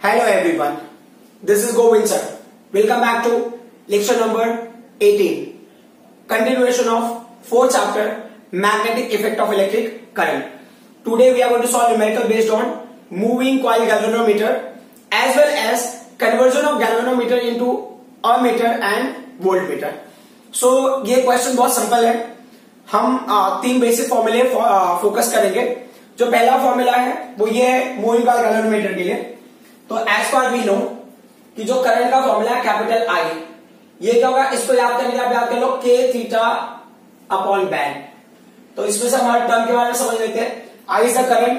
Hello everyone, this is Govind sir. Welcome back to lecture number 18. Continuation of 4th chapter, Magnetic Effect of Electric Current. Today we are going to solve numerical based on moving coil galvanometer as well as conversion of galvanometer into ammeter and voltmeter. So ये question बहुत simple है. हम तीन basic फॉर्मूले focus करेंगे. जो पहला formula है वो ये है मूविंग कॉइल गैल्वेनोमीटर के लिए. तो एज पर वी नो कि जो करंट का फॉर्मूला है कैपिटल आई, ये क्या होगा, इसको याद करने के लिए आप याद कर लो के थीटा अपॉन बैंड. तो इसमें से हमारे टर्म के बारे में समझ लेते हैं. आई इज द करंट,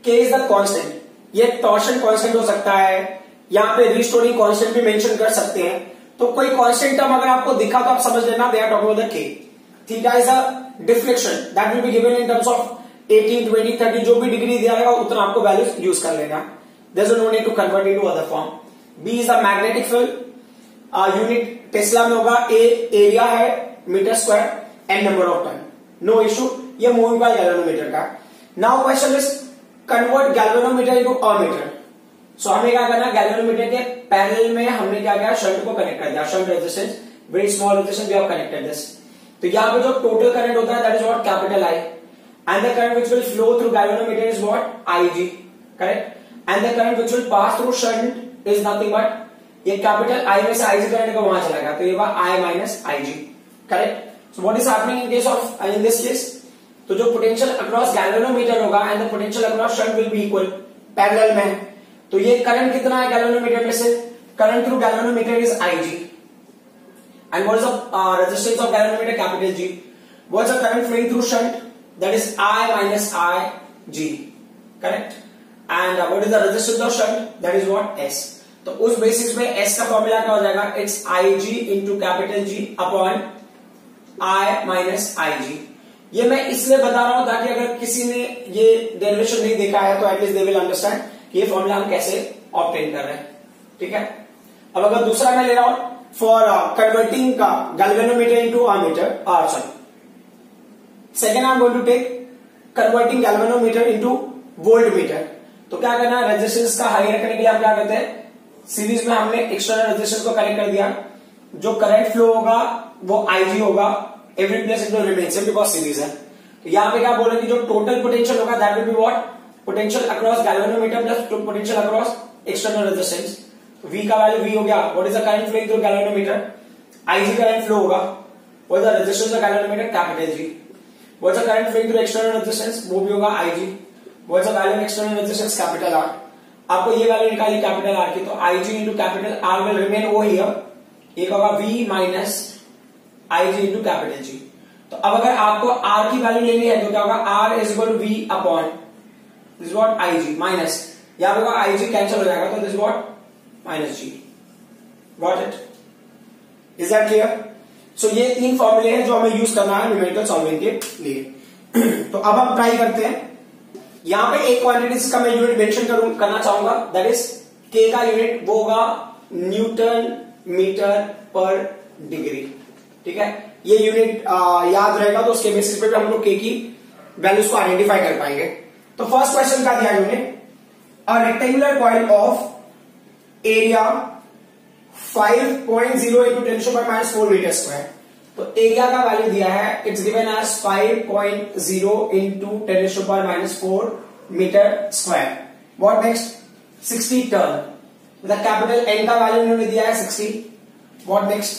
के इज द कांस्टेंट. ये टॉर्शन कांस्टेंट हो सकता है, यहाँ पे रिस्टोरिंग कांस्टेंट भी मेंशन कर सकते हैं. तो कोई कांस्टेंट टर्म अगर आपको दिखा तो आप समझ लेना they are talking about the K. Theta is a deflection that will be given in terms of 18, 20, 30 जो भी डिग्री दिया रहेगा उतना आपको वैल्यू यूज कर लेना. There's no need to convert into other form. B is a magnetic field. Unit tesla में होगा. A एरिया है metre square, n number of turn. No issue. ये मूविंग कॉइल गैल्वेनोमीटर का. Now question is convert galvanometer into ammeter. So हमें क्या करना, galvanometer के parallel में हमने क्या किया, शंट को कनेक्ट कर दिया. Shunt resistance, very small resistance, we have connected this. तो यहाँ पे जो टोटल करंट होता है that is what capital I, and the current which will flow through galvanometer is what IG. Correct. And the current which will pass through shunt is nothing but ये capital I में से IG current का वहां चला गया, तो ये होगा I minus IG. Correct. So what is happening in case of in this case, तो जो पोटेंशियल अक्रॉस गैल्वेनोमीटर होगा and the potential across shunt will be equal parallel में. तो ये करंट कितना है गैल्वेनोमीटर में से, current through galvanometer is IG. And what is the resistance of galvanometer capital G. What is the current flowing through shunt, that is I minus IG. Correct. And what is the resistance of shunt, that is what S. तो उस basis पे S का formula क्या हो जाएगा, it's IG into capital G upon I minus IG. ये मैं इसलिए बता रहा हूं ताकि अगर किसी ने ये डेरिवेशन नहीं देखा है तो एटलीस्ट दे विल अंडरस्टैंड ये फॉर्मूला हम कैसे ऑब्टेन कर रहे हैं. ठीक है. अब अगर दूसरा मैं ले रहा हूं फॉर कन्वर्टिंग का galvanometer into ammeter, sorry second I am going to take converting galvanometer into voltmeter. तो क्या करना है, रेजिस्टेंस का हाई रखने के लिए हम क्या करते हैं, सीरीज में हमने एक्सटर्नल रेजिस्टेंस को कनेक्ट कर दिया. जो करंट फ्लो होगा वो IG होगा, every place it will remain same because series है. तो यहां पे क्या बोल रहे हैं कि जो टोटल पोटेंशियल होगा that will be what, potential across galvanometer plus potential across external resistance. V का वैल्यू V हो गया. What is the current flowing through galvanometer, IG current flow होगा. What is the resistance of galvanometer capital G. What is the current flowing through external resistance, वो भी होगा IG. What's the value of external resistance, capital R. आपको ये value निकाली capital R की, तो IG into capital R will remain over here. एक होगा V minus IG into capital G. तो अब अगर आपको R की वैल्यू लेनी है तो क्या होगा, R is equal to V upon this is what IG minus, यहां पे होगा IG कैंसिल हो जाएगा तो this what minus G. Got it? Is that clear? So ये तीन फॉर्मूले हैं जो हमें यूज करना है न्यूमेरिकल सॉल्विंग के लिए. तो अब हम ट्राई करते हैं. यहां पे एक क्वांटिटी का मैं यूनिट मेंशन करना चाहूंगा, दैट इज के का यूनिट वो होगा न्यूटन मीटर पर डिग्री. ठीक है. ये यूनिट याद रहेगा तो उसके बेसिस पे भी हम लोग के की वैल्यूज को आइडेंटिफाई कर पाएंगे. तो फर्स्ट क्वेश्चन का दिया unit, a rectangular coil of area 5.0 into 10⁻⁴ metre square. तो एरिया का वैल्यू दिया है, it's given as 5.0 into 10⁻⁴ metre square. What next, 60 turn. The capital N का वैल्यू इन्होंने दिया है 60. What next,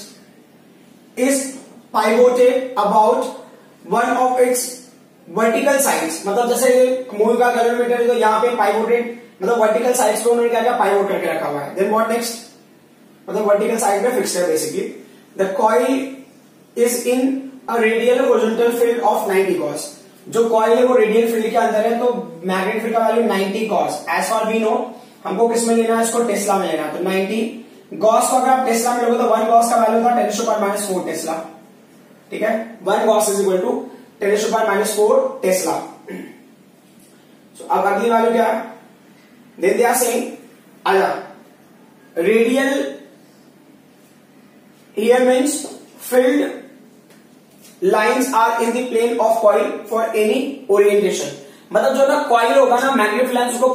is pivoted about one of its vertical sides. मतलब जैसे मूविंग का गैल्वेनोमीटर है तो यहाँ पे पाइवोटेड मतलब वर्टिकल साइड्स पे उन्होंने क्या किया, पाइवोट करके रखा हुआ है. देन व्हाट नेक्स्ट, मतलब वर्टिकल साइड पे फिक्स्ड है basically. The coil is in a radial horizontal field of 90 cos. जो कॉइल है वो रेडियल फील्ड के अंदर है तो मैग्नेटिक फील्ड का value 90 cos. As for we know, हमको किस में लेना है, इसको टेस्ला में लेना है. तो 90 गॉस को अगर आप टेस्ला में लोगे तो 1 गॉस का वैल्यू होगा 10⁻⁴ टेस्ला. ठीक है. 1 gauss is equal to 10⁻⁴ tesla. So अब अगली वैल्यू क्या है, then they are saying radial here means filled lines are in the plane of coil for any orientation. मतलब जो ना कॉइल होगा ना मैग्नेटिक फील्ड लाइंस को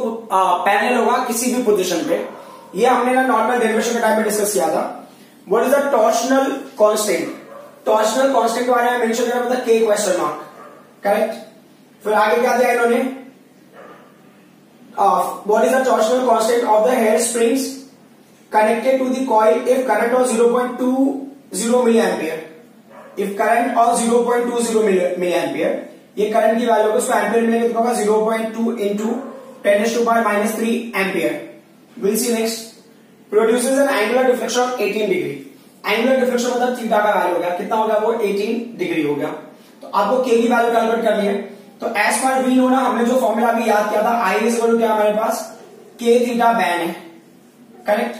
पैरेलल होगा किसी भी पोजीशन पे। ये हमने ना नॉर्मल डेरिवेशन के टाइम में डिस्कस किया था। What is the torsional constant? Torsional constant के बारे में मेंशन किया मतलब के क्वेश्चन मार्क, करेक्ट। फिर आगे क्या दिया इन्होंने, what is the torsional constant of the hair springs connected to the coil if current of 0.20 milli ampere. If current of 0.20 milli ampere, ये करंट की वैल्यू को उसको एम्पियर में कितना होगा 0.2 into 10⁻³ ampere. Will see next. Produces an angular deflection of 18 degree. Angular deflection मतलब theta का value हो गया, कितना हो गया वो 18 डिग्री हो गया। तो आपको के की वैल्यू कैलकुलेट करनी है। तो एज पर वी नो ना, हमने जो फॉर्मूला भी याद किया था, आई इज इक्वल टू क्या हमारे पास के थीटा बैन है, करेक्ट।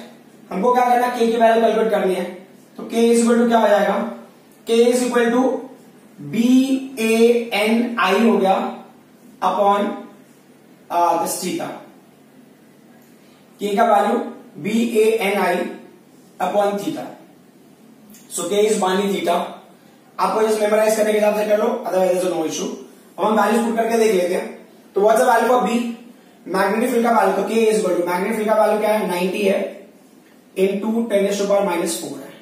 हमको क्या करना है, के की वैल्यू कैलकुलेट करनी है। तो के इज इक्वल टू क्या हो जाएगा, के इज इक्वल टू BANI हो गया अपॉन दिस थीटा। के का वैल्यू BANI अपॉन थीटा। सो के इज बानी थीटा। आपको जस्ट मेमोराइज करने के हिसाब से कर लो, अदरवाइज नो इशू। अब हम वैल्यूज पुट करके देख लेते हैं। तो what's the value for B? Magnetic field का वैल्यू, तो K is equal to magnetic field का वैल्यू क्या है 90 है इंटू 10⁻⁻4 है।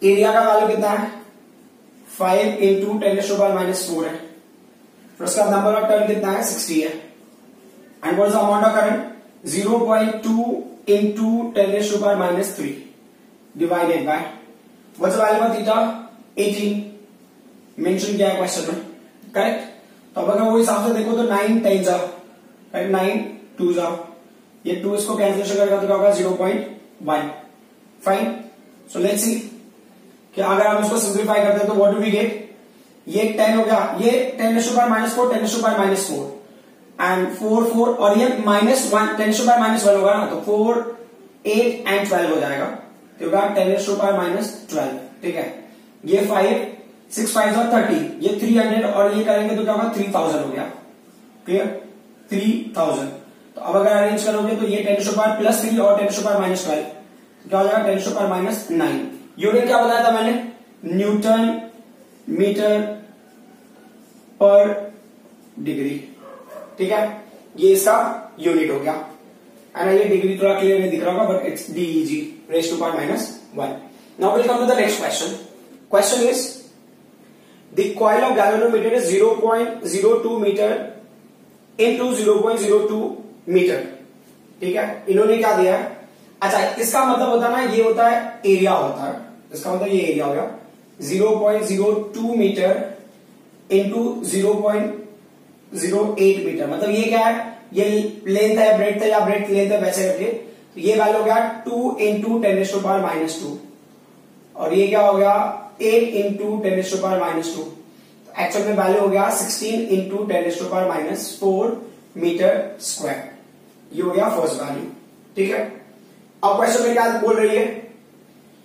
एरिया का वैल्यू कितना है 5 इंटू 10⁻⁻4 है। फिर उसका नंबर ऑफ टर्न कितना है 60 है। And what is the amount of current 0.2 into 10⁻³ divided by what's the value of theta 18 mention किया है क्वेश्चन में, करेक्ट। तो अब अगर वो हिसाब से देखो तो 9 10 जा, राइट, 9 2 जा, ये 2 इसको कैंसिलेशन करेगा तो क्या होगा 0.1। फाइन। सो लेट्स सी कि अगर हम इसको सिंप्लीफाई करते हैं तो व्हाट डू वी गेट, ये 10 हो गया, ये 10⁻⁻4 10⁻⁻4 एंड 4 4 और ये -1 10⁻⁻1 होगा ना, तो 4 8 एंड 12 हो जाएगा, तो होगा 10⁻⁻12, ठीक है। ये 5 6 5 और 30, ये 300 और ये करेंगे तो क्या होगा 3000 हो गया, क्लियर 3000। तो अब अगर अरेंज करोगे तो ये 10⁻+3 और 10⁻⁻12 क्या हो जाएगा 10⁻⁹। यूनिट क्या बताया था मैंने, न्यूटन मीटर पर डिग्री, ठीक है। ये इसका यूनिट हो गया। एंड ये डिग्री थोड़ा क्लियर नहीं दिख रहा होगा, but it's DEG raised to power -1। Now will come to the next question. Question is the coil of galvanometer is 0.02 metre into 0.02 metre, ठीक है। इन्होंने क्या दिया है, अच्छा इसका मतलब होता है ना, ये होता है एरिया होता है, इसका मतलब ये एरिया होगा 0.02 मीटर इंटू 0.08 मीटर। मतलब ये क्या है, ये लेंथ है, ब्रेड्थ है या ब्रेड्थ लेंथ है, वैसे करके। तो ये वैल्यू हो गया 2 इंटू 10⁻⁻², और ये क्या हो गया 8 इंटू 10⁻⁻²। तो एक्चुअल में वैल्यू हो गया 16 इंटू 10⁻⁻4 मीटर स्क्वायर। ये हो गया फर्स्ट वैल्यू, ठीक है। अब क्वेश्चन में क्या बोल रही है,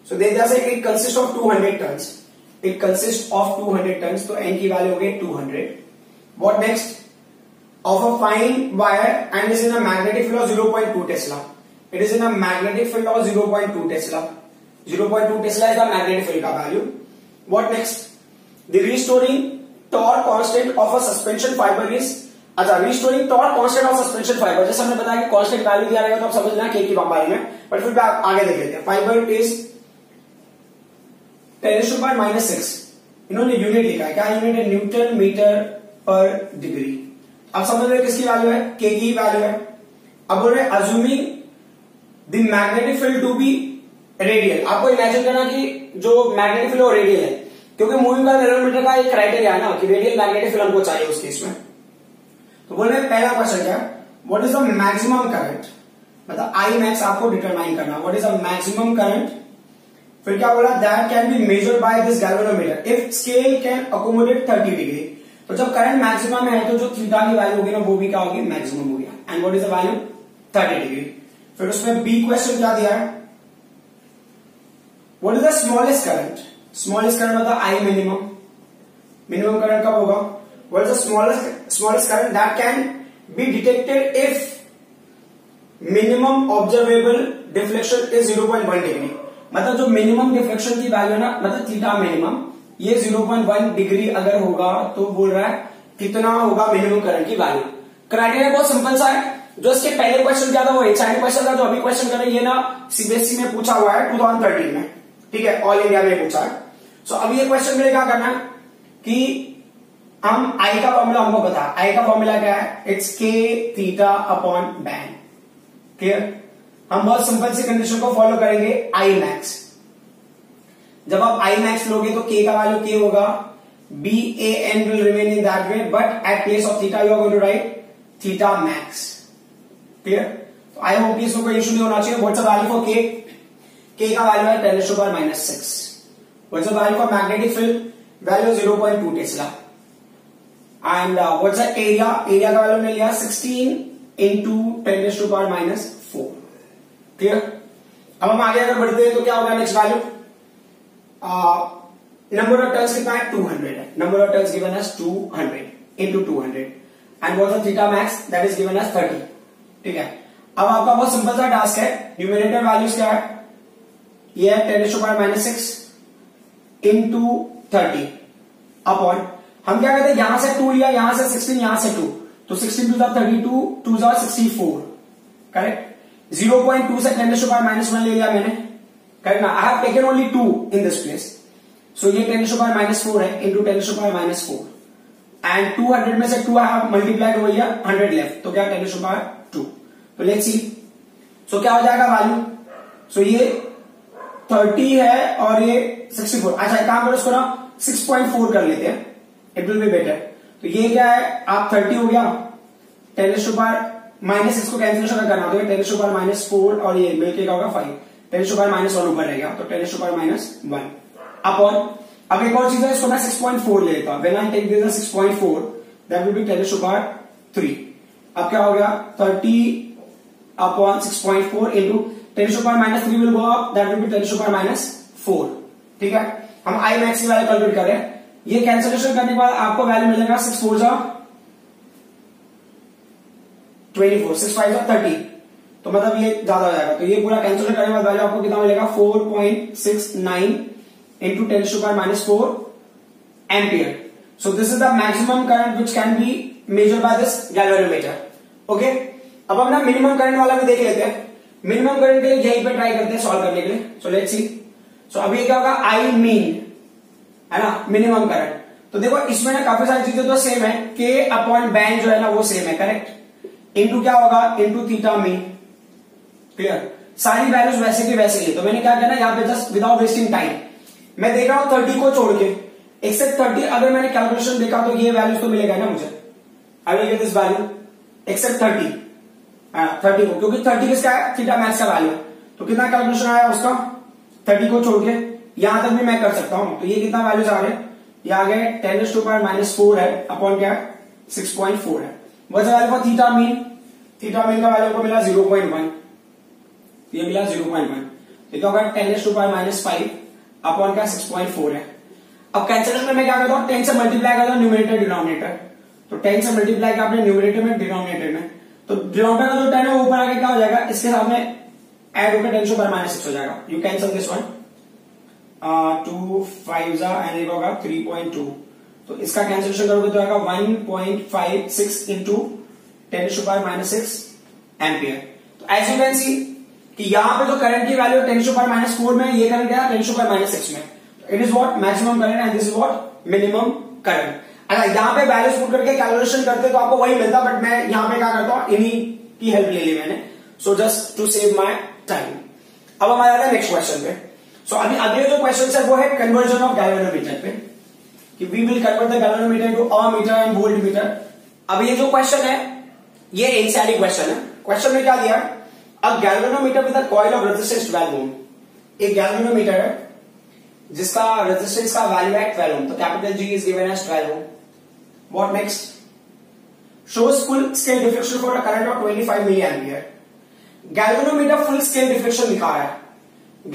सो दे जैसे it consist of 200 turns, it consist of 200 turns, तो एन की वैल्यू हो गई 200। What next, of a fine wire and is in a magnetic field of 0.2 tesla. It is in a magnetic field of 0.2 tesla. 0.2 tesla is the magnetic field का value. What next, the restoring torque constant of a suspension fibre is, अच्छा restoring torque constant of suspension fibre, जैसे हमने बताया कि constant value दिया रहेगा तो आप समझ लेना के की बारे में, बट फिर आगे देख लेते हैं। Fibre is 10⁻⁻6। इन्होंने यूनिट लिखा है, क्या यूनिट है, न्यूटन मीटर पर डिग्री। अब समझ रहे किसकी वैल्यू है, के की वैल्यू है। अब बोल रहे assuming the magnetic field to be radial. आपको इमेजिन करना कि जो मैग्नेटिक फील्ड वो रेडियल है, क्योंकि मूविंग का नेरोमीटर का एक क्राइटेरिया है ना कि रेडियल मैग्नेटिक फील्ड हमको चाहिए उस केस में। तो बोल रहे पहला क्वेश्चन क्या है, what is the maximum current, मतलब आई मैक्स आपको डिटरमाइन करना, what is the maximum current. फिर क्या बोला, that can be measured by this galvanometer if scale can accommodate 30 degree. तो जब करंट मैक्सिमम है तो जो थीटा की वैल्यू होगी ना वो भी क्या होगी, मैक्सिमम हो गया। And what is the value 30 degree. फिर उसमें बी क्वेश्चन क्या दिया है, what is the smallest current. Smallest current मतलब आई मिनिमम, मिनिमम करंट कब होगा, what is the smallest current that can be detected if minimum observable deflection is 0.1 degree. मतलब जो मिनिमम डिफ्लेक्शन की वैल्यू ना, मतलब थीटा मिनिमम, ये 0.1 degree अगर होगा तो बोल रहा है कितना होगा मिनिमम करंट की वैल्यू। क्राइटेरिया बहुत सिंपल सा है, जो इसके पहले क्वेश्चन क्या था वो HRD क्वेश्चन था, जो अभी क्वेश्चन कर रहे हैं ये ना CBSE में पूछा हुआ है 2013 में, ठीक है, ऑल इंडिया में पूछा है। सो अभी ये क्वेश्चन में क्या करना है कि हम आई का फॉर्मूला हमको पता है, आई का फॉर्मूला क्या है, it's K theta upon ban, clear. हम बहुत सिंपल सी कंडीशन को फॉलो करेंगे, आई मैक्स। जब आप आई मैक्स लोगे तो K का वैल्यू K होगा, BAN will remain in that way, but at place of theta you are going to write theta max. Clear? So I hope इसमें कोई इशू नहीं होना चाहिए। What's the value for K? K का value है 10 to the power -6. What's the value for magnetic field? Value 0.2 Tesla. And what's the area? Area का value मिल गया 16 into 10 to the power -4. Clear? अब हम आगे अगर बढ़ते हैं तो क्या होगा next value? Number of turns कितना है 200 है, number of turns given as 200 into 200 and what the theta max that is given as 30, ठीक है। अब आपका बहुत सिंपल सा टास्क है, न्यूमरेटर वैल्यूज क्या है, ये है 10 to the power -6 into 30 upon, हम क्या कहते हैं यहां से 2 लिया, यहां से 16, यहां से 2, तो 16 to the 32, 2 to the 64, correct. 0.2 से 10 to the power -1 ले लिया मैंने, करेक्ट ना। I have taken only 2 in this place, so ये 10 to the power -4 है into 10 to the power -4 and 200 में से 2 आई हैव मल्टीप्लाइड हो गया, 100 लेफ्ट, तो क्या 10 to the power 2। तो लेट्स सी, सो क्या हो जाएगा वैल्यू, सो ये 30 है और ये 64। अच्छा एक काम करो, इसको ना 6.4 कर लेते हैं, इट विल बी बेटर। तो ये क्या है, आप 30 हो गया, 10 to the power -6 को कैंसिलेशन करना होगा, 10 to the power -4 और ये मिलके क्या होगा 5, 10 to the power -1 ऊपर रहेगा, तो 10 to the power -1 अपॉन, अब एक और चीज है, इसको मैं 6.4 ले लेता हूं, when I take this 6.4 that will be 10 to the power 3। अब क्या हो गया 30 upon 6.4 into 10 to the power -3 will go up, that will be 10 to the power -4, ठीक है। हम आई मैक्स की वैल्यू कैलकुलेट कर रहे हैं, ये कैंसिलेशन करने के बाद आपको वैल्यू मिलेगा 6 4 जा 24, 6 5 जा 30, तो मतलब ये ज्यादा हो जाएगा, तो ये पूरा कैंसिलेशन करने के बाद वैल्यू आपको कितना मिलेगा 4.69 into 10 to the power -4 ampere. So this is the maximum current which can be measured by this galvanometer. Okay? अब हम ना मिनिमम करंट वाला भी देख लेते हैं। मिनिमम करंट के लिए यहीं पे ट्राई करते हैं सॉल्व करने के लिए। So let's see. So अभी क्या होगा, I mean है ना मिनिमम करंट। तो देखो इसमें ना काफी सारी चीजें तो सेम है, K अपॉन बैन जो है ना वो सेम है, करेक्ट। इनटू क्या होगा, इनटू थीटा मीन, क्लियर। सारी वैल्यूज वैसे की वैसे ही, तो मैंने क्या किया ना यहाँ पे जस्ट विदाउट वेस्टिंग टाइम मैं देख रहा हूं 30 को छोड़ के, एक्सेप्ट 30 अगर मैंने कैलकुलेशन देखा तो ये वैल्यूज तो मिलेगा ना मुझे, I will get this value except 30 को, क्योंकि 30 किसका है, थीटा मैक्स का वैल्यू है। तो कितना कैलकुलेशन आया उसका 30 को छोड़ के, यहां तक भी मैं कर सकता हूं। तो ये कितना वैल्यूज आ रहे, ये आ गए 10 to the power -4 है अपॉन क्या 6.4 है। What's the value for theta mean, theta mean का वैल्यू को मिला 0.1, ये मिला 0.1, तो क्या होगा 10 to the power -5 अपॉन क्या 6.4 है। अब कैंसिलेशन में मैं क्या करता हूं, 10 से मल्टीप्लाई करता हूं न्यूमरेटर डिनोमिनेटर, तो 10 से मल्टीप्लाई किया आपने न्यूमरेटर में डिनोमिनेटर में, तो डिनोमिनेटर का जो 10 है वो ऊपर आके क्या हो जाएगा, इसके साथ में ऐड होकर 10 to the power -6 हो जाएगा। You cancel this one, 2 5 and ये होगा 3.2, तो इसका कैंसिलेशन करोगे तो आएगा 1.56 into 10 to the power -6 ampere. तो एज यू कैन सी कि यहां पे जो करंट की वैल्यू 10 to the power -4 में, ये करंट क्या है 10 to the power -6 में। It is what maximum current and this is what minimum current. अगर यहां पे वैल्यूज पुट करके कैलकुलेशन करते तो आपको वही मिलता, बट मैं यहां पे क्या करता हूं, इन्हीं की हेल्प ले ली मैंने, so just to save my time. अब हम आ जाते हैं नेक्स्ट क्वेश्चन पे। सो अभी अगले जो क्वेश्चन है वो है कन्वर्जन ऑफ गैल्वेनोमीटर पे, कि we will convert the galvanometer to ammeter and voltmeter. अब ये जो क्वेश्चन है ये एनसीईआरटी क्वेश्चन है। क्वेश्चन में क्या दिया, A galvanometer with a coil of resistance 12 ohm, एक galvanometer है जिसका रेजिस्टेंस का वैल्यू है 12 ohm, तो capital G is given as 12 ohm. What next? Shows full scale deflection for a current of 25 milliampere. Galvanometer full scale deflection लिखा है,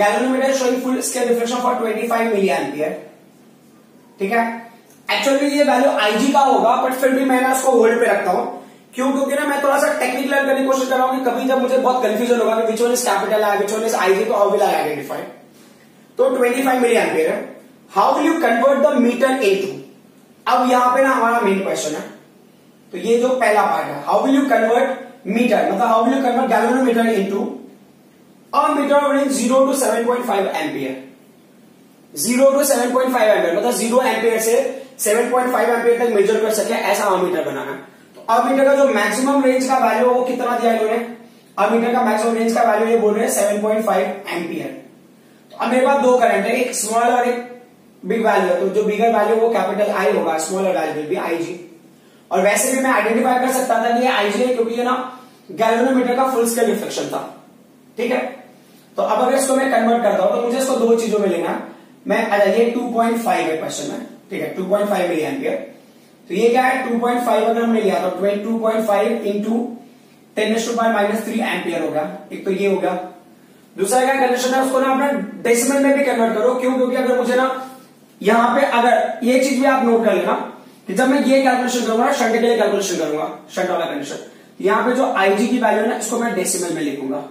galvanometer showing full scale deflection for 25 milliampere, ठीक है। Actually ये value IG का होगा, but फिर भी मैंने उसको होल्ड पे रखता हूं, क्यों, क्योंकि ना मैं थोड़ा सा टेक्निकल करने की कोशिश कर रहा हूं कि कभी जब मुझे बहुत कंफ्यूजन होगा कि विच वन इज कैपिटल है विच वन इज आईजी, तो हाउ विल आई आइडेंटिफाई। तो 25 मिली एम्पियर है, how will you convert the meter into. अब यहां पे ना हमारा मेन क्वेश्चन है तो ये जो पहला पार्ट है, how will you convert meter, मतलब how will you convert galvanometer into a meter of range 0 to 7.5 ampere. 0 to 7.5 ampere मतलब 0 एम्पियर से 7.5 एम्पियर तक मेजर कर सके ऐसा अमीटर बनाना। तो अमीटर का जो मैक्सिमम रेंज का वैल्यू है वो कितना दिया इन्होंने, अमीटर का मैक्सिमम रेंज का वैल्यू ये बोल रहे हैं 7.5 एम्पियर। तो अब मेरे पास दो करंट है, एक स्मॉल और एक बिग वैल्यू है, तो जो बिगर वैल्यू वो कैपिटल आई होगा, smaller value will be IG. और वैसे भी मैं आइडेंटिफाई कर सकता था कि ये आईजी है क्योंकि ये ना गैल्वेनोमीटर का फुल स्केल रिफ्लेक्शन था, ठीक है। तो अब अगर इसको मैं कन्वर्ट करता हूं तो मुझे इसको दो चीजों में लेना, मैं ये 2.5 है क्वेश्चन में, ठीक है, 2.5 मिली एम्पियर। तो ये क्या है 2.5 अगर हमने लिया तो 2.5 इंटू 10⁻³ एम्पियर हो गया, एक तो ये हो गया। दूसरा क्या कंडीशन है, उसको ना अपना डेसिमल में भी कन्वर्ट करो, क्यों, क्योंकि अगर मुझे ना यहां पे अगर ये चीज भी आप नोट कर लेना कि जब मैं ये कैलकुलेशन करूंगा शंट के लिए कैलकुलेशन करूंगा, शंट वाला कंडीशन, यहां पे जो आईजी की वैल्यू है ना इसको मैं डेसिमल में लिखूंगा,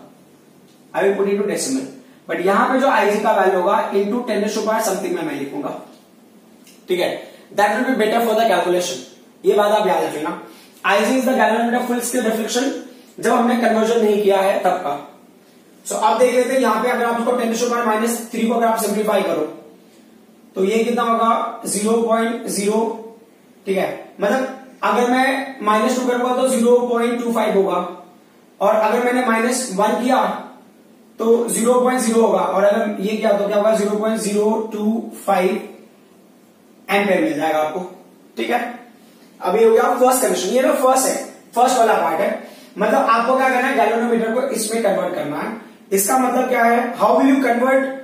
I will put into decimal, but यहां पे जो आईजी का वैल्यू होगा इंटू 10⁻⁷ समथिंग में मैं लिखूंगा, ठीक है। That will be better for the calculation, ये बात आप याद रखिएगा। IG is the galvanometer full scale reflection, जब हमने कन्वर्जन नहीं किया है तब का। सो अब देख लेते हैं यहाँ पे अगर आप इसको 10⁻³ को अगर आप सिंप्लीफाई करो तो ये कितना होगा 0.0, ठीक है, मतलब अगर मैं -2 करूंगा तो 0.25 होगा, और अगर मैंने -1 किया तो 0.0 होगा, और अगर ये किया तो क्या होगा 0.025 एम्पियर मिल जाएगा आपको, ठीक है। अब ये हो गया फर्स्ट कंडीशन, ये ना फर्स्ट है, फर्स्ट वाला पार्ट है, मतलब आपको क्या करना है गैल्वेनोमीटर को इसमें कन्वर्ट करना है। इसका मतलब क्या है, how will you convert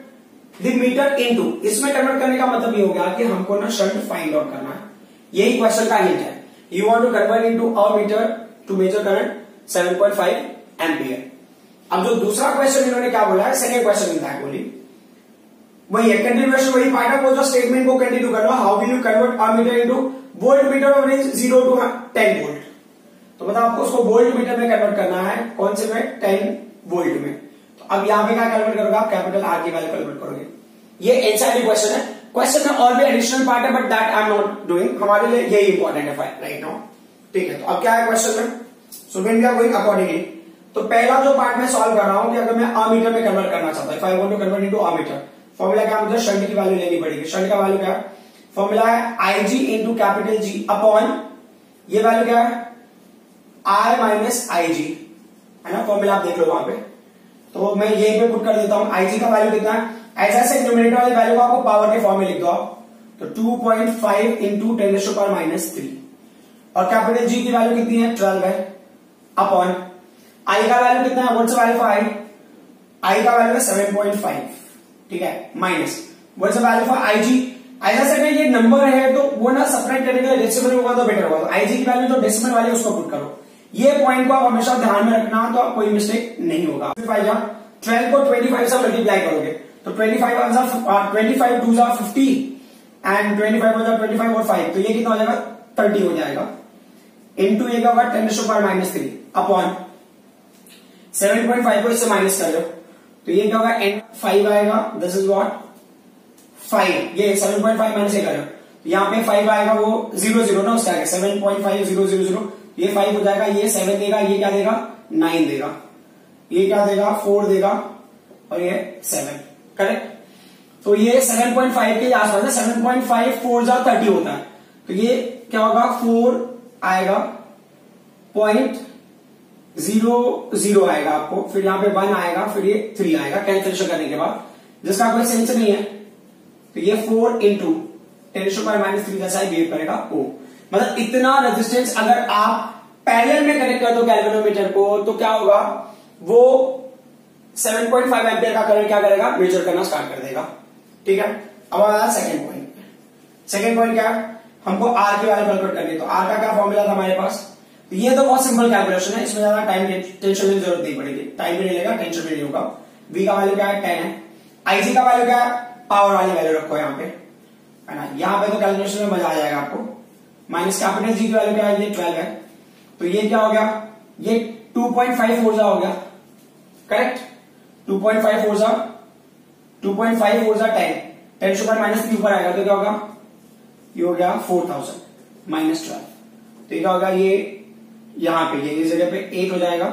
the meter into, इसमें कन्वर्ट करने का मतलब ये हो गया कि हमको ना शंट फाइंड आउट करना है, यही क्वेश्चन का हिंट है। You want to convert into a metre to measure current 7.5 ampere. अब जो दूसरा क्वेश्चन इन्होंने क्या बोला है, सेकंड क्वेश्चन इन दैट बोली वही है, कंटिन्यूएशन वही पार्ट है, वो जो स्टेटमेंट को कंटिन्यू करना, how will you convert a meter into volt meter of range 0 to 10 volt. तो मतलब आपको उसको वोल्ट मीटर में कन्वर्ट करना है, कौन से में, 10 वोल्ट में। तो अब यहां पे क्या कन्वर्ट करोगे आप, कैपिटल आर की वैल्यू कन्वर्ट करोगे। ये एनसीईआरटी क्वेश्चन है, क्वेश्चन में और भी एडिशनल पार्ट है but that I am not doing, हमारे लिए यही इंपॉर्टेंट है राइट नाउ, ठीक है। तो अब क्या है क्वेश्चन में, so when we are going accordingly, तो पहला जो पार्ट मैं सॉल्व कर रहा हूं कि अगर मैं अ मीटर में कन्वर्ट करना चाहता हूं, if I want to convert into a meter, formula क्या, मुझे शंट की वैल्यू लेनी पड़ेगी। शंट का वैल्यू क्या है, फॉर्मूला है IG into capital G upon, ये वैल्यू क्या है आई माइनस आईजी, है ना, फॉर्मूला आप देख लो वहां पे। तो मैं यहीं पे पुट कर देता हूं, आईजी का वैल्यू कितना है, ऐसा से न्यूमरेटर वाली वैल्यू को आपको पावर के फॉर्म में लिख दो आप, तो 2.5 इंटू 10⁻³ और कैपिटल जी की वैल्यू कितनी है 12 है, अपॉन आई का वैल्यू कितना है, what's the value for I का वैल्यू है 7.5, ठीक है, minus what's the value for IG. ऐसा से ये नंबर है तो वो ना सब्ट्रैक्ट करने के लिए डेसिमल होगा तो बेटर होगा, तो आईजी की वैल्यू जो डेसिमल वाली है उसको पुट करो। ये पॉइंट को आप हमेशा ध्यान में रखना, तो कोई मिस्टेक नहीं होगा। 12 को 25 से मल्टीप्लाई करोगे तो 25 2 जा 50 एंड 25 हो जाए 25 और 5, तो ये कितना हो जाएगा 30 हो जाएगा, इंटू ये क्या होगा 10⁻³ अपॉन 7.5 को इससे माइनस कर लो तो ये क्या होगा एंड 5 आएगा, दिस इज व्हाट 5, ये 7.5 माइनस कर लो तो यहाँ पे 5 आएगा, वो 0 ना उसका आएगा 7.5 0 0 0, ये 5 हो जाएगा, ये 7 देगा, ये क्या देगा 9 देगा, ये क्या देगा 4 देगा और ये 7, करेक्ट। तो ये 7.5 के आसपास है, 7.5 4 जा 30 होता है, तो ये क्या होगा 4 आएगा 0.00 आएगा आपको, फिर यहाँ पे 1 आएगा, फिर ये 3 आएगा कैलकुलेशन करने के बाद, जिसका कोई सेंस नहीं है, तो ये 4 इंटू 10⁻³ जैसा ही बिहेव करेगा ओ। मतलब इतना रेजिस्टेंस अगर आप पैरेलल में कनेक्ट कर दो गैल्वेनोमीटर को तो क्या होगा, वो 7.5 एम्पियर का करंट क्या करेगा, मेजर करना स्टार्ट कर देगा, ठीक है। अब हमारा सेकंड पॉइंट, सेकंड पॉइंट क्या है, हमको आर की वैल्यू कैलकुलेट करनी है, तो आर का क्या फॉर्मूला था हमारे पास, तो ये तो बहुत सिंपल कैलकुलेशन है, इसमें ज्यादा टाइम टेंशन लेने की जरूरत नहीं पड़ेगी, टाइम भी नहीं लेगा, टेंशन भी नहीं होगा। वी का वैल्यू क्या है 10 है, आईजी का वैल्यू क्या है, पावर वाली वैल्यू रखो यहाँ पे, है ना, यहाँ पे तो कैलकुलेशन में मजा आ जाएगा आपको। माइनस कैपिटल जी की वैल्यू क्या है, ये 12 है, तो ये क्या हो गया, ये 2.5 फोर्जा हो गया, करेक्ट, 2.5 फोर्जा 10 10⁻³ ऊपर आएगा तो क्या होगा, ये हो गया 4000 माइनस 12, तो ये क्या होगा, ये यहां पे ये इस जगह पे 8 हो जाएगा,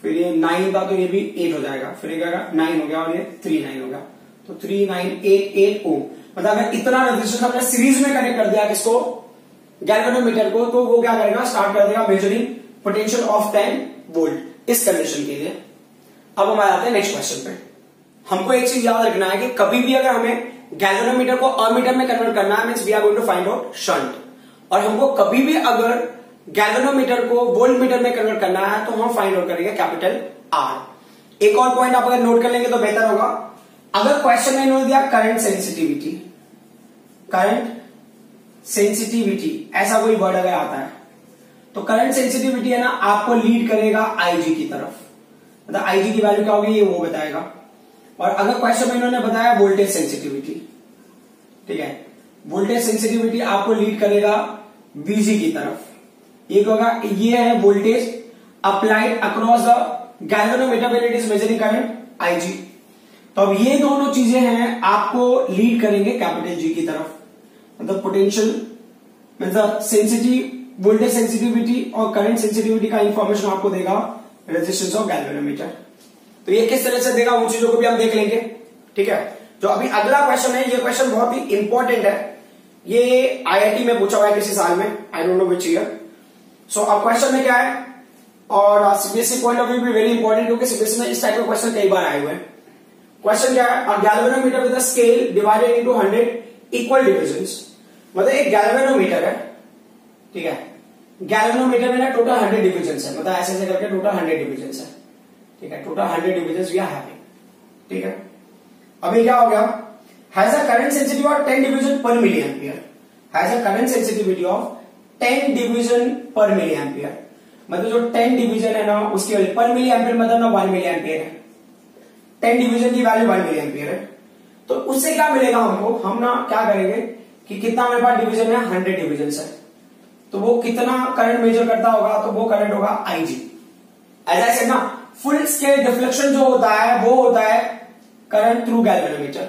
फिर ये 9 था तो ये भी 8 हो जाएगा, फिर ये क्या 9 हो गया और ये 3 9 हो गया, तो 3 9 8 8 ओम। मतलब अगर इतना रेजिस्टेंस हमने सीरीज में कनेक्ट कर दिया किसको, गैल्वेनोमीटर को, तो वो क्या करेगा, स्टार्ट कर देगा मेजरिंग पोटेंशियल ऑफ 10 वोल्ट इस कंडीशन के लिए। अब हम आ जाते हैं नेक्स्ट क्वेश्चन पे। हमको एक चीज याद रखना है कि कभी भी अगर हमें गैल्वेनोमीटर को अमीटर में कन्वर्ट करना है, means we are going to find out shunt, और हमको कभी भी अगर गैल्वेनोमीटर को वोल्ट मीटर में कन्वर्ट करना है तो हम फाइंड आउट करेंगे कैपिटल आर। एक और पॉइंट आप अगर नोट कर लेंगे तो बेहतर होगा, अगर क्वेश्चन में इन्होंने दिया करंट सेंसिटिविटी, करंट सेंसिटिविटी ऐसा कोई वर्ड अगर आता है तो करंट सेंसिटिविटी है ना, आपको लीड करेगा आईजी की तरफ, मतलब आईजी की वैल्यू क्या होगी ये वो बताएगा। और अगर क्वेश्चन में इन्होंने बताया वोल्टेज सेंसिटिविटी, ठीक है, वोल्टेज सेंसिटिविटी आपको लीड करेगा वीजी की तरफ। एक होगा ये है voltage applied across the galvanometer when it is measuring current IG. तो अब ये दोनों चीजें हैं आपको लीड करेंगे कैपिटल जी की तरफ, मतलब पोटेंशियल मतलब सेंसिटिव वोल्टेज सेंसिटिविटी और करंट सेंसिटिविटी का इंफॉर्मेशन आपको देगा रेजिस्टेंस ऑफ गैल्वेनोमीटर। तो ये किस तरह से देगा उन चीजों को भी हम देख लेंगे, ठीक है। जो अभी अगला क्वेश्चन है, ये क्वेश्चन बहुत ही इंपॉर्टेंट है, ये आईआईटी में पूछा हुआ है किसी साल में, I don't know which year. So अब क्वेश्चन में क्या है, और सीबीएसई पॉइंट ऑफ व्यू भी वेरी इंपॉर्टेंट, क्योंकि सीबीएसई में इस टाइप का क्वेश्चन कई बार आए हुए हैं। क्वेश्चन क्या है, अ galvanometer with a scale divided into 100 equal divisions. मतलब एक गैल्वेनोमीटर है, ठीक है, गैल्वेनोमीटर में ना टोटल 100 डिविजन्स है, मतलब ऐसे ऐसे करके टोटल 100 डिविजन्स है, ठीक है, total 100 divisions we are having, ठीक है। अभी क्या हो गया, has a current sensitivity of 10 division पर milli ampere, has a current sensitivity of 10 division पर मिली एम्पियर। मतलब जो 10 डिवीजन है ना उसकी वैल्यू पर मिली एम्पियर मतलब ना 1 मिली एम्पियर है, 10 डिवीजन की वैल्यू 1 मिली एम्पियर है। तो उससे क्या मिलेगा हमको, हम ना क्या करेंगे कि कितना हमारे पास डिवीजन है, 100 डिवीजन है, तो वो कितना करंट मेजर करता होगा, तो वो करंट होगा आईजी। एज आई सेड ना, फुल स्केल डिफ्लेक्शन जो होता है वो होता है करंट थ्रू गैल्वेनोमीटर,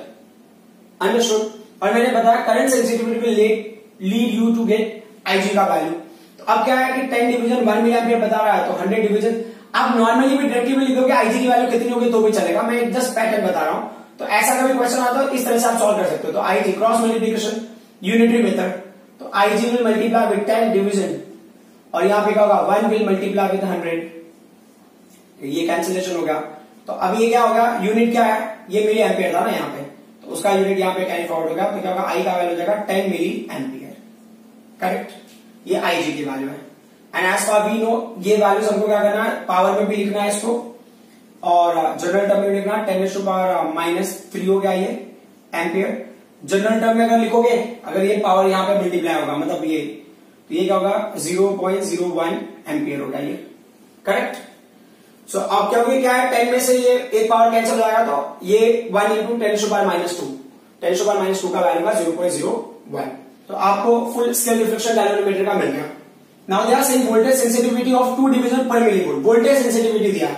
अंडरस्टूड। और मैंने बताया current sensitivity will lead you to get IG का वैल्यू। तो अब क्या है कि 10 डिवीजन 1 मिली एम्पियर बता रहा है, तो 100 डिवीजन आप नॉर्मली भी डायरेक्टली भी लिखोगे आईजी की वैल्यू कितनी होगी तो भी चलेगा, मैं जस्ट पैटर्न बता रहा हूं। तो ऐसा कभी क्वेश्चन आता है इस तरह से आप सॉल्व कर सकते हो। तो IG cross multiplication unitary method, तो IG will multiply with 10 division, और यहां पे क्या होगा 1 विल मल्टीप्लाई विद 100, ये कैंसिलेशन हो गया। तो अब ये क्या होगा, यूनिट क्या है, ये मिली एम्पियर था ना यहाँ पे, तो उसका यूनिट यहाँ पे कैरी फॉरवर्ड हो गया, तो क्या होगा आई का वैल्यू हो जाएगा 10 मिली एम्पियर, करेक्ट। ये आईजी की वैल्यू है। And as far we know ये वैल्यूज हमको क्या करना है, पावर में भी लिखना है इसको, और जनरल टर्म में लिखना है 10⁻³ हो गया ये एम्पियर। जनरल टर्म में अगर लिखोगे, अगर ये पावर यहाँ पे मल्टीप्लाई होगा मतलब ये, तो ये क्या होगा 0.01 एम्पियर होगा ये, करेक्ट। सो अब क्या होगी, क्या है 10 में से ये एक पावर कैंसिल हो जाएगा, तो ये 1 इंटू 10⁻², 10⁻² का वैल्यू का 0.01। तो आपको फुल स्केल डिफ्लेक्शन गैल्वेनोमीटर का मिल गया। Now they are saying voltage sensitivity of 2 division पर मिली वोल्ट, वोल्टेज सेंसिटिविटी दिया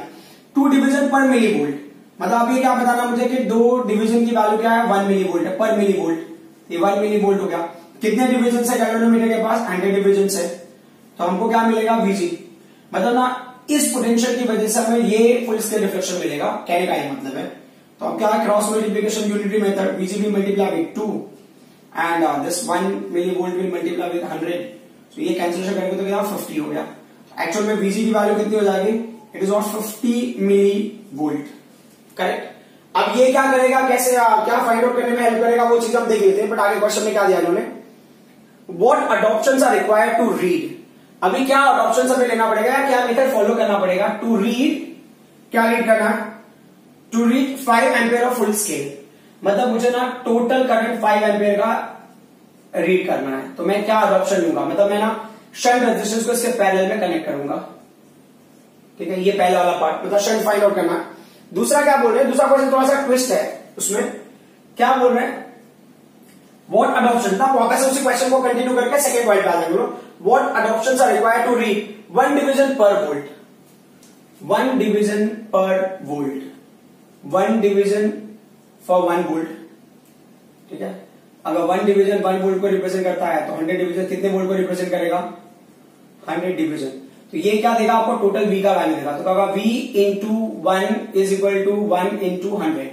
2 डिवीजन पर मिली वोल्ट, मतलब अब ये क्या बताना मुझे कि 2 डिवीजन की वैल्यू क्या है 1 मिली वोल्ट है पर मिली वोल्ट, ये 1 मिली वोल्ट हो गया। कितने डिवीजन है गैल्वेनोमीटर के पास, 100 डिवीजन है, तो हमको क्या मिलेगा वीजी। मतलब ना इस पोटेंशियल की वजह से हमें ये फुल स्केल डिफ्लेक्शन मिलेगा, कहने का ये मतलब है। तो अब क्या है, cross multiplication unitary method, VG will multiply with 2 and this 1 milli volt will multiply with 100, तो ये कैंसिलेशन करेंगे तो क्या 50 हो गया। एक्चुअल में वीजी की वैल्यू कितनी हो जाएगी, it is not 50 milli volt, correct. अब ये क्या करेगा, कैसे क्या फाइंड आउट करने में हेल्प करेगा वो चीज हम देख लेते हैं। बट आगे क्वेश्चन में क्या दिया इन्होंने, what adoptions are required to read. अभी क्या अडॉप्शंस हमें लेना पड़ेगा, क्या मेथड फॉलो करना पड़ेगा टू रीड, क्या रीड करना है, to read 5 ampere of full scale. मतलब मुझे ना टोटल करंट 5 एम्पियर का रीड करना है, तो मैं क्या अडॉप्शन लूंगा, मतलब मैं ना शंट रेजिस्टेंस को इसके पैरेलल में कनेक्ट करूंगा, ठीक है, ये पहला वाला पार्ट, मतलब शंट फाइंड आउट करना। दूसरा क्या बोल रहे हैं, दूसरा क्वेश्चन थोड़ा सा ट्विस्ट है, उसमें क्या बोल रहे हैं, व्हाट अडॉप्शन था, वापस से उसी क्वेश्चन को कंटिन्यू करके सेकंड पॉइंट पे आ जाएंगे। What adoptions are required to read 1 division पर वोल्ट, 1 डिवीजन पर वोल्ट, 1 डिवीजन फॉर 1 वोल्ट, ठीक है। अगर 1 डिवीजन 1 वोल्ट को रिप्रेजेंट करता है तो 100 डिवीजन कितने वोल्ट को रिप्रेजेंट करेगा? 100 डिवीजन। तो ये क्या देगा आपको? टोटल V का वैल्यू देगा। तो क्या होगा? V into 1 is equal to 1 into 100।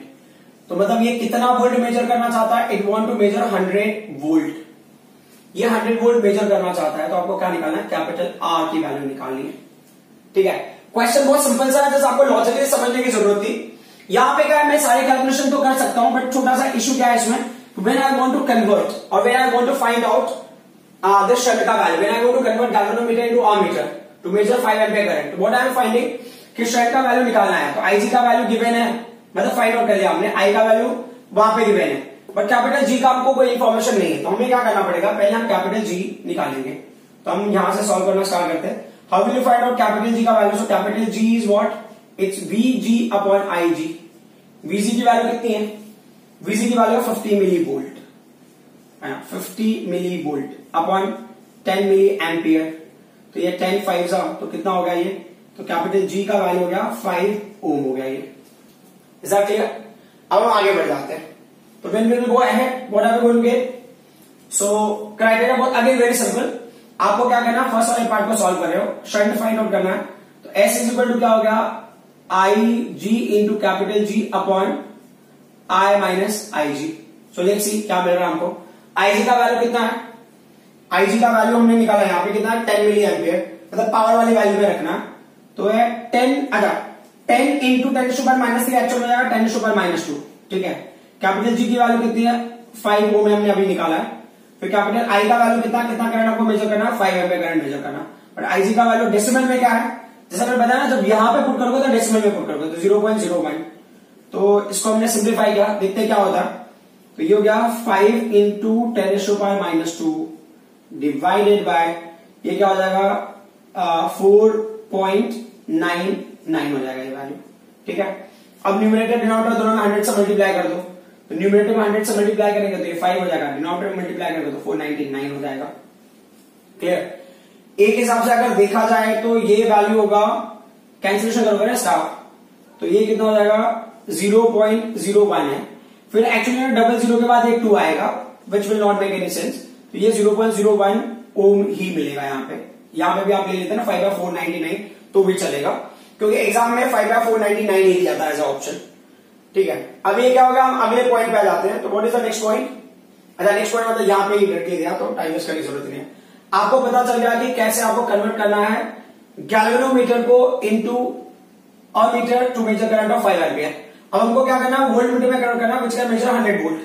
तो मतलब ये कितना वोल्ट मेजर करना चाहता है? It want to measure 100 volt. ये 100 वोल्ट मेजर करना चाहता है, तो आपको क्या निकालना है? कैपिटल R की वैल्यू निकालनी है। ठीक है, क्वेश्चन बहुत सिंपल सा है, जैसे आपको लॉजिकली समझने की जरूरत थी। यहां पे क्या है, मैं सारे कैलकुलेशन तो कर सकता हूं, बट छोटा सा इशू क्या है इसमें, when I want to convert और when I want to find out this shunt का value, when I want to convert galvanometer into ammeter to measure 5 ampere current, what I am finding कि shunt का value निकालना है। तो IG का value given है, मतलब फाइंड आउट कर लिया हमने, आई का वैल्यू वहां पे गिवन है, बट कैपिटल जी का हमको कोई इंफॉर्मेशन नहीं है। तो हमें क्या करना पड़ेगा, पहले हम कैपिटल जी निकालेंगे। तो हम यहां से सॉल्व करना स्टार्ट करते हैं। How will you find out capital G का value? So capital G is what? It's VG upon IG. VG की वैल्यू कितनी है? वीजी की value 50 milli volt, 50 milli volt upon 10 milli ampere. तो ये 10 5 तो कितना हो गया ये? तो कैपिटल जी का वैल्यू हो गया 5 ओम हो गया ये। Is that clear? अब हम आगे बढ़ जाते हैं। तो when we will go ahead, what are we going to get? So criteria बहुत अगेन वेरी सिंपल। आपको क्या करना है, फर्स्ट वाले पार्ट को सॉल्व कर रहे हो, शंट फाइंड आउट करना है। तो एस इज इक्वल टू क्या हो गया? I G into capital G upon I minus I G. So let's see क्या मिल रहा है हमको। आई जी का वैल्यू कितना है? आई जी का वैल्यू हमने निकाला यहाँ पे कितना है? 10 मिली एम्पियर, मतलब पावर वाली वैल्यू में रखना। तो है 10, अच्छा 10 इंटू 10⁻³ एक्चुअल में जाएगा 10⁻²। ठीक है, कैपिटल जी की वैल्यू कितनी है? 5 ओम हमने अभी निकाला है। फिर कैपिटल आई का वैल्यू कितना करंट आपको मेजर करना है? 5 एम्पीयर करंट मेजर करना। बट आईजी का वैल्यू डेसिमल में क्या है? जैसा मैंने बताया ना, जब यहां पे पुट करोगे तो डेसिमल में पुट करोगे तो 0.01। तो इसको हमने सिंप्लीफाई किया, देखते क्या होता है। तो ये हो गया 5 इंटू 10⁻² डिवाइडेड बाय, ये क्या हो जाएगा? 4.99 हो जाएगा ये वैल्यू। ठीक है, अब न्यूमरेटर डिनोमिनेटर दोनों में 100 से मल्टीप्लाई कर दो। तो न्यूमरेटर में 100 से मल्टीप्लाई करेंगे तो ये 5 हो जाएगा, डिनोमिनेटर में मल्टीप्लाई करेंगे तो 499 हो जाएगा। क्लियर? एक हिसाब से अगर देखा जाए तो ये वैल्यू होगा, कैंसिलेशन करोगे ना स्टाफ, तो ये कितना हो जाएगा? 0.01 है। फिर एक्चुअली में 00 के बाद एक 2 आएगा, which will not make any sense. तो ये 0.01 ओम ही मिलेगा यहाँ पे। यहाँ पे भी आप ले लेते हैं ना 5/499 तो भी चलेगा, क्योंकि एग्जाम में 5/499 ही दिया था एज ऑप्शन। ठीक है, अब ये क्या होगा, हम अगले पॉइंट पे आ जाते हैं। तो what is the next point? अच्छा नेक्स्ट पॉइंट मतलब यहाँ पे ही रख दिया, तो टाइम वेस्ट करने की जरूरत नहीं है। आपको पता चल गया कि कैसे आपको कन्वर्ट करना है गैल्वेनोमीटर को into ammeter to measure current of 5 ampere. अब हमको क्या करना है, वोल्ट मीटर में कन्वर्ट करना है, विच कैन मेजर 100 वोल्ट।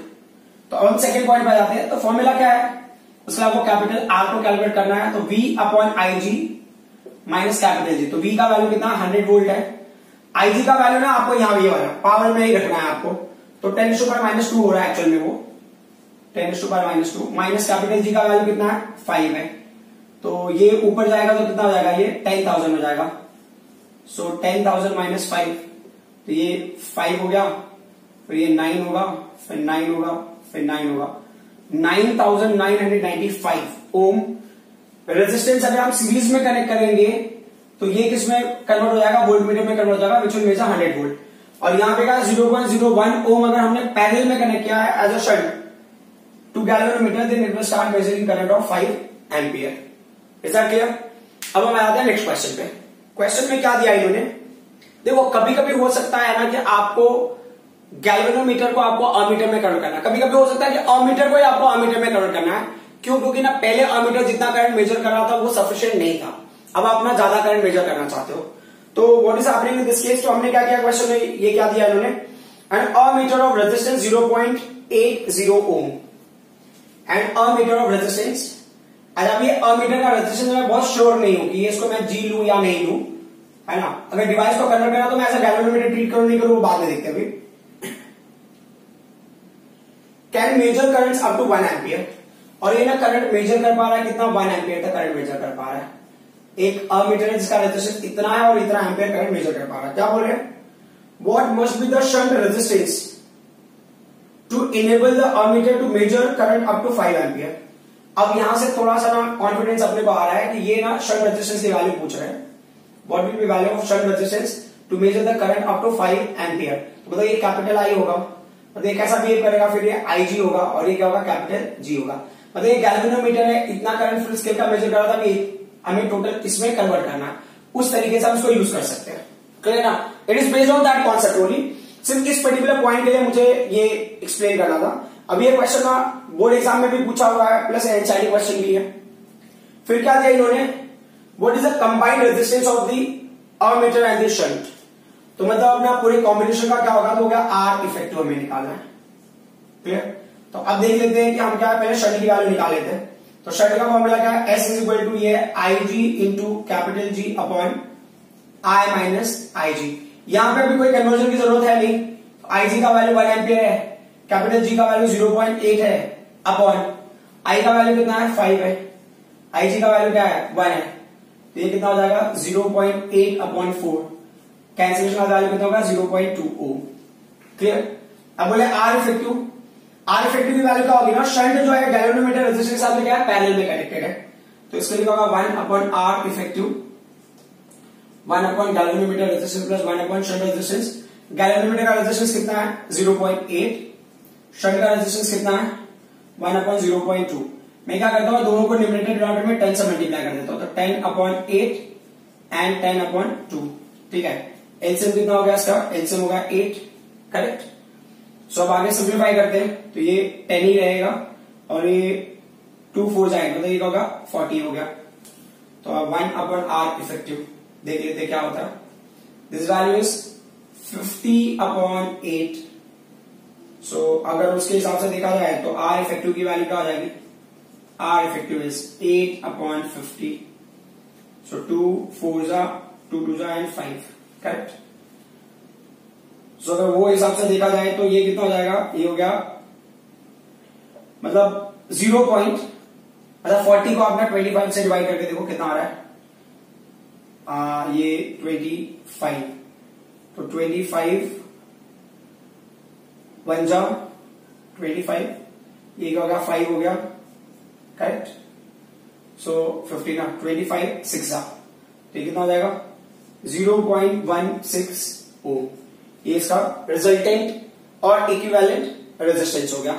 तो अब हम सेकंड पॉइंट पे आ जाते हैं। तो फॉर्मूला क्या है उसका? आपको कैपिटल आर को कैलकुलेट करना है। तो V upon I G minus capital G. तो V का वैल्यू कितना? 100 वोल्ट है। आईजी का वैल्यू ना आपको यहाँ ये वाला पावर में ही रखना है आपको। तो 10⁻² हो रहा है एक्चुअल में, वो 10⁻² माइनस कैपिटल जी का वैल्यू कितना है? 5 है। तो ये ऊपर जाएगा तो कितना हो जाएगा? ये 10,000 हो जाएगा। सो 10,000 माइनस 5, तो ये 5 हो गया, फिर ये 9 होगा, फिर 9 होगा, फिर 9 होगा, 9,995 ओम। रेजिस्टेंस अगर हम सीरीज में कनेक्ट करेंगे तो ये किस में कन्वर्ट हो जाएगा? वोल्ट मीटर में कन्वर्ट हो जाएगा, विच विल मेजर 100 वोल्ट। और यहाँ पे क्या 0.01 ओम अगर हमने पैरेलल में कनेक्ट किया है as a shunt to galvanometer, then it will start measuring current of 5 ampere. Is that clear? अब हम आते हैं नेक्स्ट क्वेश्चन पे। क्वेश्चन में क्या दिया इन्होंने? देखो कभी कभी हो सकता है ना कि आपको गैल्वेनोमीटर को आपको अमीटर में कन्वर्ट करना है, कभी कभी हो सकता है कि अमीटर को ही आपको अमीटर में कन्वर्ट करना है। क्यों? क्योंकि ना पहले अमीटर जितना करंट मेजर कर रहा था वो सफिशिएंट नहीं था, अब आप ना ज्यादा करंट मेजर करना चाहते हो। तो what is happening in this case? तो हमने क्या किया क्वेश्चन में, ये क्या दिया इन्होंने? An ammeter of resistance 0.80 ohm and ammeter of resistance. अब ये अमीटर का रेजिस्टेंस मैं बहुत श्योर नहीं हूं कि ये इसको मैं जी लू या नहीं लू, है ना। अगर डिवाइस को कन्वर्ट करना तो मैं ऐसा गैल्वेनोमीटर ट्रीट करूं नहीं करूं वो बाद में देखते हैं। अभी can measure currents up to 1 ampere, और ये ना करंट मेजर कर पा रहा है कितना? 1 एम्पियर तक करंट मेजर कर पा रहा है। एक अमीटर है जिसका रेजिस्टेंस इतना है और इतना एम्पियर करंट मेजर कर पा रहा है। क्या बोल रहे हैं? What must be the shunt resistance to enable the ammeter to measure current up to 5 ampere. अब यहां से थोड़ा सा ना कॉन्फिडेंस अपने को आ रहा है कि ये ना शंट रेजिस्टेंस की वैल्यू पूछ रहे हैं। What will be value of shunt resistance to measure the current up to 5 ampere. तो मतलब ये कैपिटल आई होगा। मतलब ये कैसा बिहेव करेगा, फिर ये IG होगा और ये क्या होगा, कैपिटल G होगा। मतलब ये गैल्वेनोमीटर है, इतना करंट फुल स्केल का मेजर कर रहा था कि हमें टोटल इसमें कन्वर्ट करना है, उस तरीके से हम इसको यूज कर सकते हैं। क्लियर ना? It is based on that concept only. सिर्फ इस पर्टिकुलर पॉइंट के लिए मुझे ये एक्सप्लेन करना था। अब ये क्वेश्चन ना बोर्ड एग्जाम में भी पूछा हुआ है, प्लस एनसीईआरटी क्वेश्चन भी है। फिर क्या दिया इन्होंने, what is the combined resistance of the ammeter and the shunt. तो मतलब अपना पूरे कॉम्बिनेशन का क्या होगा, तो हो गया आर इफेक्टिव हमें निकालना है। क्लियर? तो अब देख लेते हैं कि हम क्या पहले शंट की वैल्यू निकाल लेते हैं। तो शंट का फॉर्मूला क्या है, एस इज इक्वल टू ये IG into capital G upon I minus IG। यहां पे अभी कोई कन्वर्जन की जरूरत है नहीं। IG का वैल्यू 1 एम्पियर है, कैपिटल G का वैल्यू 0.8 है अपॉन I का वैल्यू कितना है, 5 है, IG का वैल्यू क्या है, 1 है। तो ये कितना हो जाएगा, 0.8 अपॉन 4, कैंसिलेशन का वैल्यू कितना होगा, 0.2 ओम। क्लियर? अब बोले आर इफेक्टिव, आर इफेक्टिव की वैल्यू क्या होगी ना, शंट जो है गैल्वेनोमीटर रेजिस्टेंस के साथ में क्या है, पैरेलल में कनेक्टेड है, तो इसके लिए होगा 1 upon R effective, 1 upon galvanometer resistance plus 1 upon shunt resistance. Galvanometer का रेजिस्टेंस कितना है, 0.8, शंट का रेजिस्टेंस कितना है, 1 अपॉन 0.2। मैं क्या करता हूं, दोनों को न्यूमरेटर डिनोमिनेटर में 10 से मल्टीप्लाई कर देता हूं, तो 10 अपॉन 8 एंड 10 अपॉन 2। ठीक है, एलसीएम कितना हो गया इसका, एलसीएम होगा 8। करेक्ट? सो अब आगे सिंप्लीफाई करते हैं, तो ये 10 ही रहेगा और ये 2 4 जाएगा, मतलब ये होगा 40 हो गया। तो अब 1 अपॉन आर इफेक्टिव देख लेते हैं क्या होता है। This value is 50 upon 8। सो अगर उसके हिसाब से देखा जाए तो आर इफेक्टिव की वैल्यू क्या हो जाएगी, आर इफेक्टिव इज 8 अपॉन 50। सो 2 4 जा 2 2 जा एंड 5। करेक्ट? सो अगर वो हिसाब से देखा जाए तो ये कितना हो जाएगा, ये हो गया मतलब 0 पॉइंट, मतलब 40 को आपने 25 से डिवाइड करके देखो कितना आ रहा है, ये 25, तो 25 1 जा 25, ये क्या हो गया, 5 हो गया। करेक्ट? सो 50 ना 25 6 जा, तो ये कितना हो जाएगा, 0.16 ओम। ये इसका रिजल्टेंट और इक्विवेलेंट रेजिस्टेंस हो गया।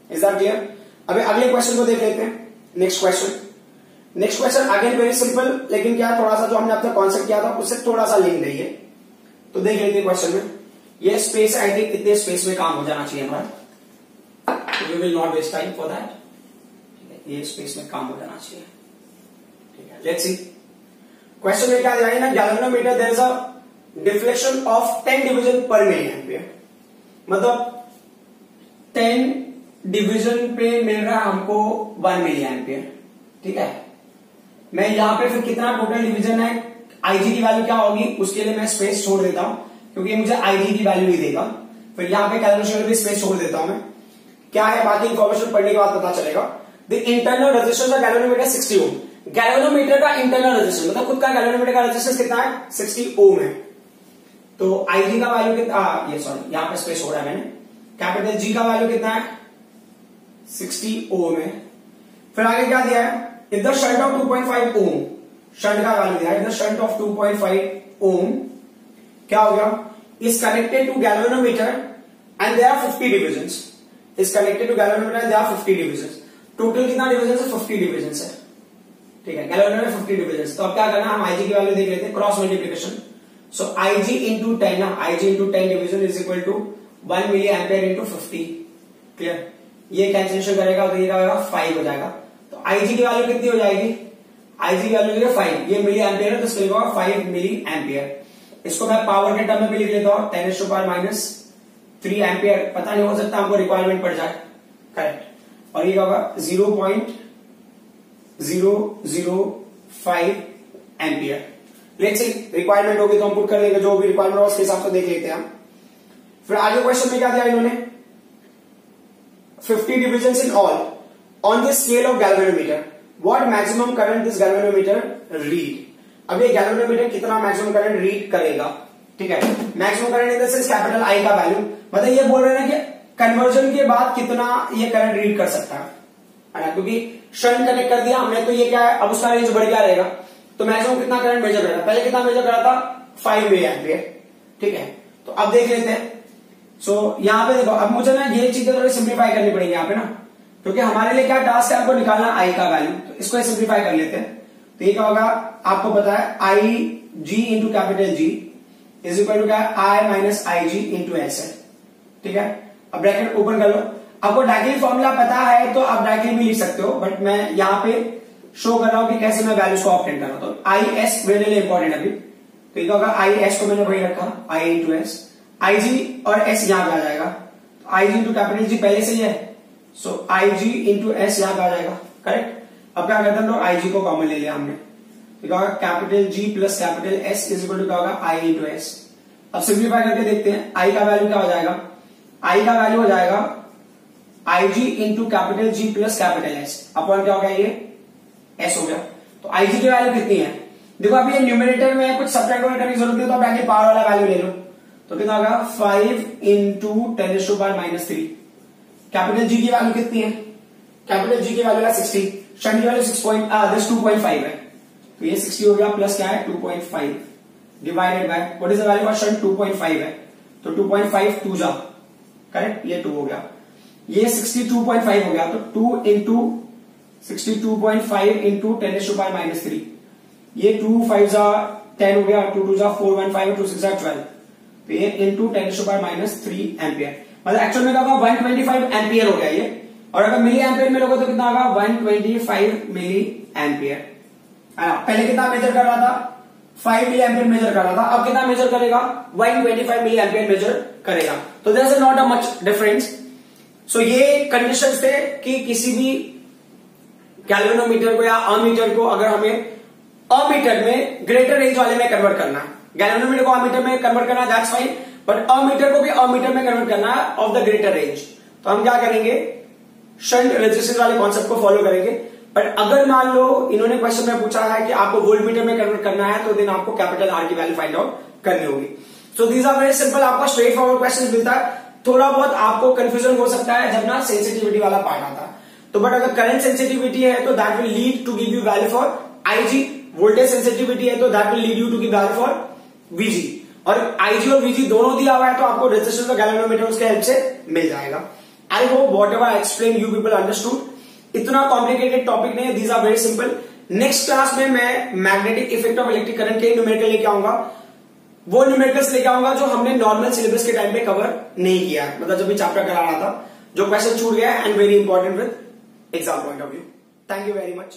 Is that clear? अभी अगले क्वेश्चन को देख लेते हैं। Next question again very simple, लेकिन क्या थोड़ा सा जो हमने अब तक कॉन्सेप्ट किया था उससे थोड़ा सा लिंक नहीं है, तो देख लेते हैं क्वेश्चन में। ये स्पेस आई थिंक इतने स्पेस में काम हो जाना चाहिए हमारा, we will not waste time for that. ये स्पेस में काम हो जाना चाहिए। ठीक है, लेट्स सी क्वेश्चन में क्या दिया है ना, galvanometer there is a deflection of 10 division पर मिली एम्पियर, मतलब 10 डिवीजन पे मिल रहा है हमको 1 मिली एम्पियर। ठीक है, मैं यहां पे फिर कितना टोटल डिवीजन है, IG की वैल्यू क्या होगी उसके लिए मैं स्पेस छोड़ देता हूं, क्योंकि मुझे IG की वैल्यू ही देगा। फिर यहां पे कैलकुलेशन में भी स्पेस छोड़ देता हूं मैं, क्या है बाकी इंफॉर्मेशन पढ़ने के बाद पता चलेगा। The internal resistance of galvanometer 60 ohm. Galvanometer का इंटरनल रेजिस्टेंस मतलब खुद का गैल्वेनोमीटर का रेजिस्टेंस कितना है, 60 ओम है। तो IG का वैल्यू कितना, ये सॉरी यहां पे स्पेस हो रहा है मैंने, कैपिटल G का वैल्यू कितना है, 60 ओम है। फिर आगे क्या दिया है, if the shunt of 2.5 ohm, shunt का वैल्यू दिया है, द शंट ऑफ 2.5 ओम क्या हो गया, is connected to galvanometer and there are 50 divisions, is connected to galvanometer and there are 50 divisions. Total कितना डिविजन है, 50 डिविजन है। ठीक है, गैल्वेनोमीटर 50 डिविजन। तो अब क्या करना है, हम IG की वैल्यू देख लेते हैं, cross multiplication. So IG into 10 ना, IG into 10 division is equal to 1 milli ampere into 50। Clear? ये कैंसिलेशन करेगा तो ये क्या होगा, 5 हो जाएगा। तो IG की वैल्यू कितनी हो जाएगी, IG की वैल्यू 5, ये मिली एम्पियर है तो इसके लिए 5 मिली एम्पियर। इसको मैं पावर के टर्म में भी लिख लेता हूं, 10 टू पावर माइनस 3 एम्पियर। पता नहीं हो सकता हमको रिक्वायरमेंट पड़ जाए। करेक्ट? और ये होगा 0.005 एम्पियर। लेट्स सी रिक्वायरमेंट होगी तो हम पुट कर लेंगे, जो भी रिक्वायरमेंट हो उसके हिसाब से देख लेते हैं हम। फिर आगे क्वेश्चन में क्या दिया इन्होंने, 50 division in all on the scale of galvanometer, what maximum current this galvanometer read. अब ये गैल्वेनोमीटर कितना मैक्सिमम करंट रीड करेगा। ठीक है, maximum current in the sense capital I का वैल्यू, मतलब ये बोल रहे हैं कि कन्वर्जन के बाद कितना ये करंट रीड कर सकता है ना, क्योंकि शंट कनेक्ट कर दिया हमने, तो ये क्या है, अब उसका रेंज बढ़ गया रहेगा, तो मैक्सिमम कितना करंट मेजर करेगा, पहले कितना मेजर करा था, 5 मिली एम्पियर। ठीक है, तो अब देख लेते हैं सो यहाँ पे देखो, अब मुझे ना ये चीजें थोड़ी सिंप्लीफाई करनी पड़ेगी यहाँ पे ना, क्योंकि हमारे लिए क्या टास्क है, आपको निकालना आई का वैल्यू। तो इसको सिंप्लीफाई कर लेते हैं। तो ये क्या होगा, आपको पता है I G into capital G is equal to क्या है, I minus I G into S है। ठीक है, अब ब्रैकेट ओपन कर लो। आपको डायरेक्टली फॉर्मूला पता है तो आप डायरेक्टली भी लिख सकते हो, बट मैं यहाँ पे शो कर रहा हूं कि कैसे मैं वैल्यूज को ऑब्टेन कर रहा हूं। तो आई एस मेरे लिए इंपॉर्टेंट अभी, तो ये क्या होगा, आई एस को मैंने वही रखा, आई इंटू एस, आई जी और एस यहां पे आ जाएगा। आई जी इंटू कैपिटल जी पहले से ही है, सो आई जी इंटू एस यहां पे आ जाएगा। करेक्ट। अब क्या करते हैं, तो आई जी को कॉमन ले लिया हमने, तो क्या होगा, capital G plus capital S is equal to क्या होगा, आई इंटू एस। अब सिंप्लीफाई करके देखते हैं, आई का वैल्यू क्या हो जाएगा, आई का वैल्यू हो जाएगा I G into capital G plus capital S upon क्या होगा, ये एस हो गया। तो आई जी की वैल्यू कितनी है, देखो अभी ये न्यूमरेटर में कुछ सब्ट्रैक्ट करने की जरूरत नहीं, तो आप डायरेक्टली पावर वाला वैल्यू ले लो। तो कितना होगा, 5 इंटू 10⁻⁻3। कैपिटल जी की वैल्यू कितनी है, कैपिटल जी की वैल्यू है 60, शंट की वैल्यू 2.5 है, तो ये 60 हो गया, प्लस क्या है 2.5 divided by what is the value for shunt, 2.5 है, तो 2.5 2 जा, करेक्ट, ये 2 हो गया, ये 62.5 हो गया। तो 2 इंटू 62.5 इंटू 10⁻⁻3, ये 2 5 जा 10 हो गया, 2 2 जा 4 1 5 2 6 जा 12, तो ये इंटू 10⁻³ एम्पियर, मतलब एक्चुअल में क्या होगा 125 एम्पियर हो गया ये। और अगर मिली एम्पियर में लोगे तो कितना होगा, 125 मिली एम्पियर। पहले कितना मेजर कर रहा था, 5 मिली एम्पियर मेजर कर रहा था, अब कितना मेजर करेगा, 125 मिली एम्पियर मेजर करेगा। तो there is not a much difference. So ये कंडीशंस थे कि किसी भी गैल्वेनोमीटर को या अमीटर को अगर हमें अमीटर में ग्रेटर रेंज वाले में कन्वर्ट करना है, गैल्वेनोमीटर को अमीटर में कन्वर्ट करना दैट्स फाइन, बट अमीटर को भी अमीटर में कन्वर्ट करना है ऑफ द ग्रेटर रेंज, तो हम क्या करेंगे, शंट रेजिस्टेंस वाले कॉन्सेप्ट को फॉलो करेंगे। बट अगर मान लो इन्होंने क्वेश्चन में पूछा है कि आपको वोल्टमीटर में कन्वर्ट करना है, तो देन आपको कैपिटल आर की वैल्यू फाइंड आउट करनी होगी। So these are very simple, आपको स्ट्रेट फॉरवर्ड क्वेश्चन मिलता है। थोड़ा बहुत आपको कंफ्यूजन हो सकता है जब ना सेंसिटिविटी वाला पार्ट आता है, तो बट अगर करंट सेंसिटिविटी है तो that will lead to give you value for IG, voltage sensitivity है तो that will lead you to give value for VG, और आईजी और वीजी दोनों दिया हुआ है तो आपको रेजिस्टेंस और गैल्वेनोमीटर उसके हेल्प से मिल जाएगा। I hope whatever I explain you people understood. इतना कॉम्प्लिकेटेड टॉपिक नहीं है, these are very simple. Next class में मैं magnetic effect of electric current के न्यूमेरिकल लेके आऊंगा, वो न्यूमेरिकल्स लेके आऊंगा जो हमने नॉर्मल सिलेबस के टाइम पे कवर नहीं किया, मतलब जब भी चैप्टर करा रहा था, जो क्वेश्चन छूट गया and very important with exam point of view. Thank you very much.